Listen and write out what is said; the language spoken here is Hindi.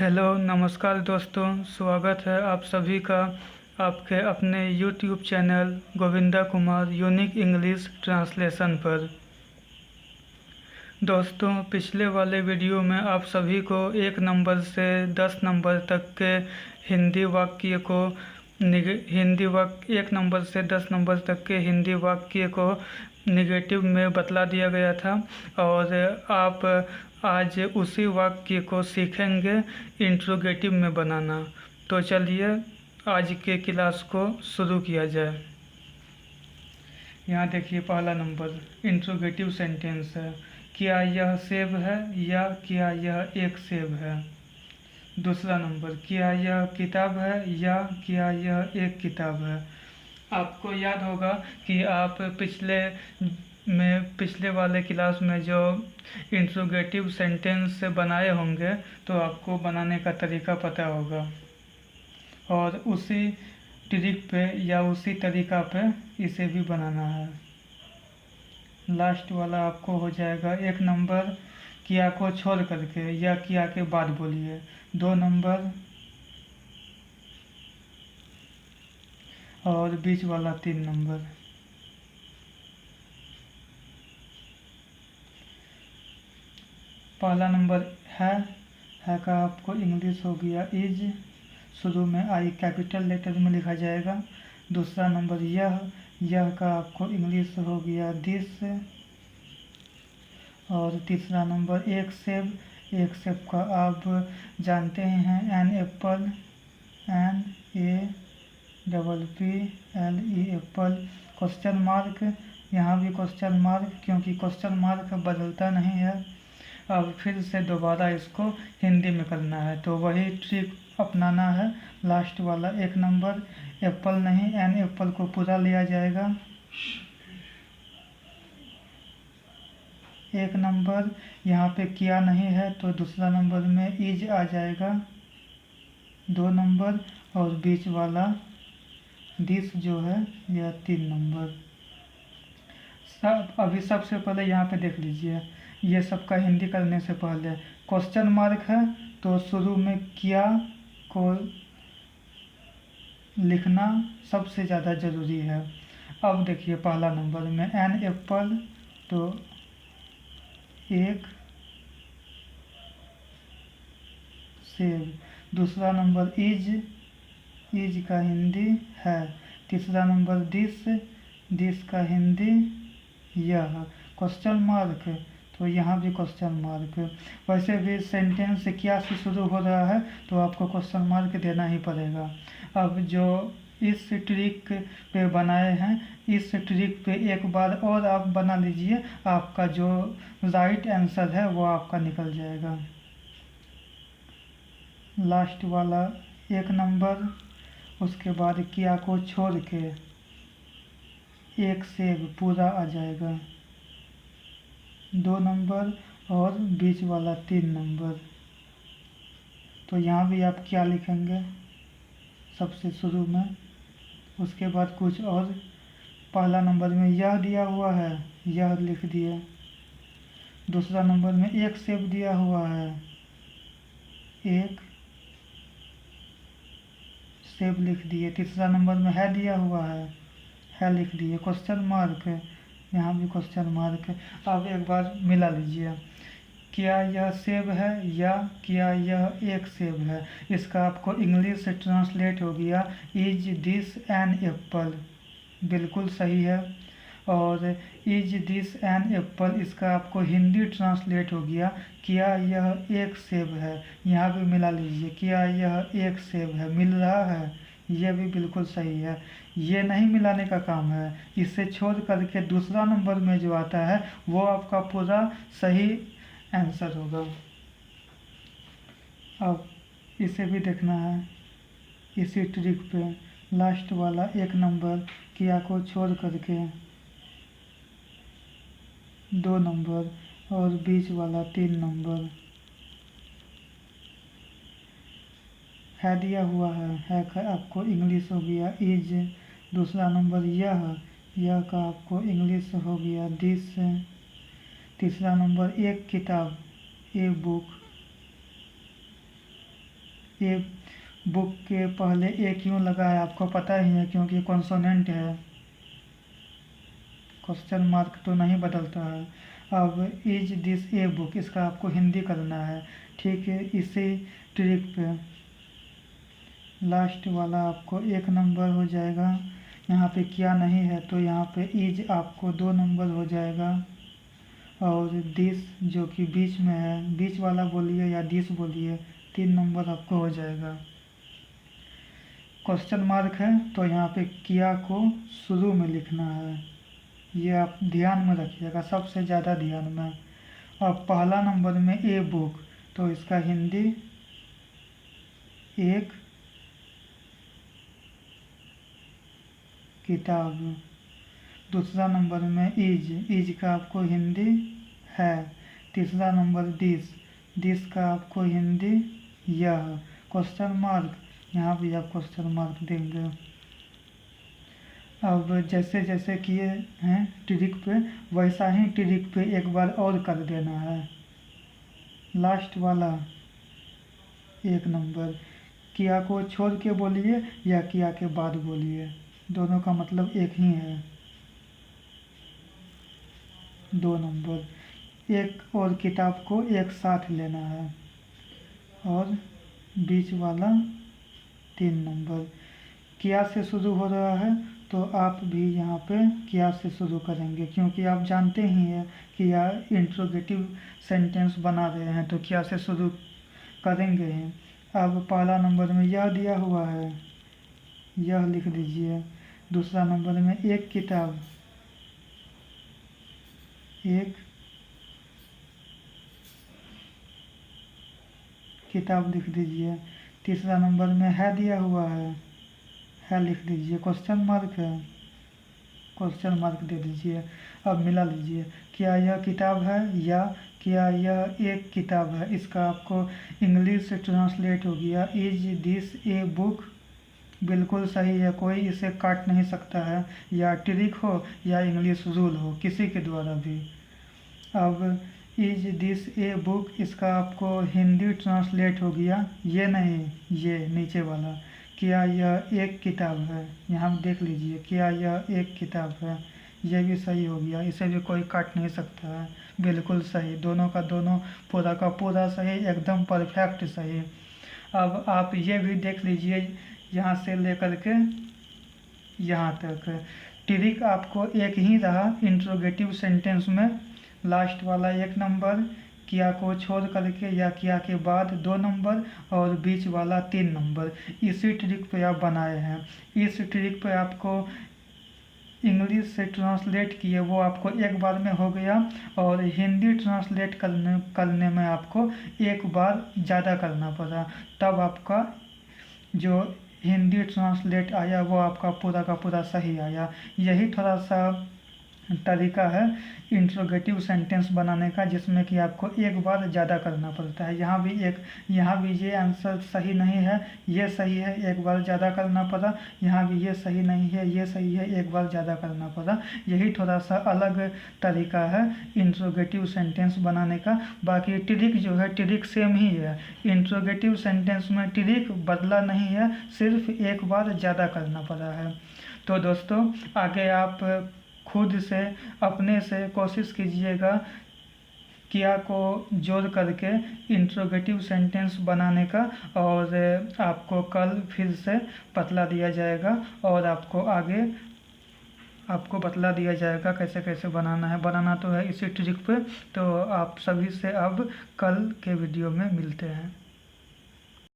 हेलो नमस्कार दोस्तों, स्वागत है आप सभी का आपके अपने YouTube channel Govinda Kumar unique English translation पर। दोस्तों, पिछले वाले वीडियो में आप सभी को 1 नंबर से 10 नंबर तक के हिंदी वाक्य को 1 नंबर से 10 नंबर तक के हिंदी वाक्य को निगेटिव में बतला दिया गया था और आप आज उसी वाक्य को सीखेंगे इंट्रोगेटिव में बनाना। तो चलिए आज के क्लास को शुरू किया जाए। यहाँ देखिए, पहला नंबर इंट्रोगेटिव सेंटेंस है, क्या यह सेब है या क्या यह एक सेब है। दूसरा नंबर, क्या यह किताब है या क्या यह एक किताब है। आपको याद होगा कि आप पिछले वाले क्लास में जो इंट्रोगेटिव सेंटेंस बनाए होंगे तो आपको बनाने का तरीका पता होगा और उसी ट्रिक पे या उसी तरीका पे इसे भी बनाना है। लास्ट वाला आपको हो जाएगा 1 नंबर, किया को छोड़ करके या किया के बाद बोलिए। 2 नंबर और बीच वाला 3 नंबर। पहला नंबर है का आपको इंग्लिश हो गया इज, शुरू में आई कैपिटल लेटर में लिखा जाएगा। दूसरा नंबर यह का आपको इंग्लिश हो गया दिस। और तीसरा नंबर एक सेब का आप जानते हैं an apple, NAPPLE apple. Question mark, यहाँ भी क्वेश्चन मार्क क्योंकि क्वेश्चन मार्क बदलता नहीं है। अब फिर से दोबारा इसको हिंदी में करना है तो वही ट्रिक अपनाना है। लास्ट वाला 1 नंबर एप्पल नहीं एन एप्पल को पूरा लिया जाएगा। 1 नंबर यहाँ पे किया नहीं है तो दूसरा नंबर में इज आ जाएगा। 2 नंबर और बीच वाला दिस जो है यह 3 नंबर। अभी सबसे पहले यहाँ पे देख लीजिए, ये सबका हिंदी करने से पहले क्वेश्चन मार्क है तो शुरू में किया को लिखना सबसे ज़्यादा ज़रूरी है। अब देखिए पहला नंबर में एन एप्पल तो एक सेब। दूसरा नंबर इज का हिंदी है। तीसरा नंबर दिस का हिंदी यह। क्वेश्चन मार्क तो यहाँ भी क्वेश्चन मार्क। वैसे भी सेंटेंस क्या से शुरू हो रहा है तो आपको क्वेश्चन मार्क देना ही पड़ेगा। अब जो इस ट्रिक पे बनाए हैं इस ट्रिक पे एक बार और आप बना लीजिए, आपका जो राइट आंसर है वो आपका निकल जाएगा। लास्ट वाला 1 नंबर, उसके बाद किया को छोड़ के एक सेब पूरा आ जाएगा। 2 नंबर और बीच वाला 3 नंबर। तो यहाँ भी आप क्या लिखेंगे सबसे शुरू में, उसके बाद कुछ और। पहला नंबर में यह दिया हुआ है, यह लिख दिए। दूसरा नंबर में एक सेब दिया हुआ है, एक सेब लिख दिए। तीसरा नंबर में है दिया हुआ है लिख दिए। क्वेश्चन मार्क है, यहाँ भी क्वेश्चन मार्क है। अब एक बार मिला लीजिए, क्या यह सेब है या क्या यह एक सेब है। इसका आपको इंग्लिश से ट्रांसलेट हो गया इज दिस एन एप्पल, बिल्कुल सही है। और इज दिस एन एप्पल इसका आपको हिंदी ट्रांसलेट हो गया क्या यह एक सेब है। यहाँ भी मिला लीजिए, क्या यह एक सेब है, मिल रहा है, यह भी बिल्कुल सही है। ये नहीं मिलाने का काम है, इसे छोड़ करके दूसरा नंबर में जो आता है वो आपका पूरा सही आंसर होगा। अब इसे भी देखना है इसी ट्रिक पे। लास्ट वाला 1 नंबर, किया को छोड़ करके 2 नंबर और बीच वाला 3 नंबर। है दिया हुआ है का आपको इंग्लिश हो गया इज। दूसरा नंबर यह का आपको इंग्लिश हो गया दिस। तीसरा नंबर एक किताब, ए बुक। ए बुक के पहले ए क्यों लगा है आपको पता ही है, क्योंकि कॉन्सोनेंट है, क्वेश्चन मार्क तो नहीं बदलता है। अब इज दिस ए बुक, इसका आपको हिंदी करना है। ठीक है, इसी ट्रिक पे लास्ट वाला आपको 1 नंबर हो जाएगा। यहाँ पे क्या नहीं है तो यहाँ पे इज आपको 2 नंबर हो जाएगा, और दिस जो कि बीच में है, बीच वाला बोलिए या दिस बोलिए, 3 नंबर आपको हो जाएगा। क्वेश्चन मार्क है तो यहाँ पे किया को शुरू में लिखना है, ये आप ध्यान में रखिएगा, सबसे ज़्यादा ध्यान में। अब पहला नंबर में ए बुक, तो इसका हिंदी एक किताब। दूसरा नंबर में इज का आपको हिंदी है। तीसरा नंबर दिस का आपको हिंदी यह। क्वेश्चन मार्क, यहाँ भी आप क्वेश्चन मार्क देंगे। अब जैसे जैसे किए हैं ट्रिक पे, वैसा ही ट्रिक पे एक बार और कर देना है। लास्ट वाला 1 नंबर, किया को छोड़ के बोलिए या किया के बाद बोलिए, दोनों का मतलब एक ही है। 2 नंबर, एक और किताब को एक साथ लेना है, और बीच वाला 3 नंबर। किया से शुरू हो रहा है तो आप भी यहाँ पे किया से शुरू करेंगे, क्योंकि आप जानते ही हैं कि यह इंट्रोगेटिव सेंटेंस बना रहे हैं तो किया से शुरू करेंगे ही। अब पहला नंबर में यह दिया हुआ है, यह लिख दीजिए। दूसरा नंबर में एक किताब, एक किताब लिख दीजिए। तीसरा नंबर में है दिया हुआ है लिख दीजिए। क्वेश्चन मार्क है, क्वेश्चन मार्क दे दीजिए। अब मिला लीजिए, क्या यह किताब है या क्या यह एक किताब है। इसका आपको इंग्लिश से ट्रांसलेट हो गया, इज दिस ए बुक। बिल्कुल सही है, कोई इसे काट नहीं सकता है, या ट्रिक हो या इंग्लिश रूल हो, किसी के द्वारा भी। अब इज दिस ए बुक, इसका आपको हिंदी ट्रांसलेट हो गया, ये नहीं, ये नीचे वाला, क्या यह एक किताब है। यहाँ देख लीजिए, क्या यह एक किताब है, ये भी सही हो गया, इसे भी कोई काट नहीं सकता है। बिल्कुल सही, दोनों का दोनों पूरा का पूरा सही, एकदम परफेक्ट सही। अब आप ये भी देख लीजिए, यहाँ से लेकर के यहाँ तक ट्रिक आपको एक ही रहा इंट्रोगेटिव सेंटेंस में। लास्ट वाला 1 नंबर, किया को छोड़ करके या किया के बाद 2 नंबर, और बीच वाला 3 नंबर। इसी ट्रिक पे आप बनाए हैं। इस ट्रिक पे आपको इंग्लिश से ट्रांसलेट किए वो आपको एक बार में हो गया, और हिंदी ट्रांसलेट करने में आपको एक बार ज़्यादा करना पड़ा, तब आपका जो हिंदी ट्रांसलेट आया वो आपका पूरा का पूरा सही आया। यही थोड़ा सा तरीका है इंट्रोगेटिव सेंटेंस बनाने का, जिसमें कि आपको एक बार ज़्यादा करना पड़ता है। यहाँ भी ये आंसर सही नहीं है, ये सही है, एक बार ज़्यादा करना पड़ा। यहाँ भी ये सही नहीं है, ये सही है, एक बार ज़्यादा करना पड़ा। यही थोड़ा सा अलग तरीका है इंट्रोगेटिव सेंटेंस बनाने का। बाकी ट्रिक जो है, ट्रिक सेम ही है। इंट्रोगेटिव सेंटेंस में ट्रिक बदला नहीं है, सिर्फ एक बार ज़्यादा करना पड़ा है। तो दोस्तों, आगे आप खुद से अपने से कोशिश कीजिएगा किया को जोड़ करके इंट्रोगेटिव सेंटेंस बनाने का, और आपको कल फिर से बतला दिया जाएगा, और आपको आगे आपको बतला दिया जाएगा कैसे कैसे बनाना है। बनाना तो है इसी ट्रिक पे। तो आप सभी से अब कल के वीडियो में मिलते हैं।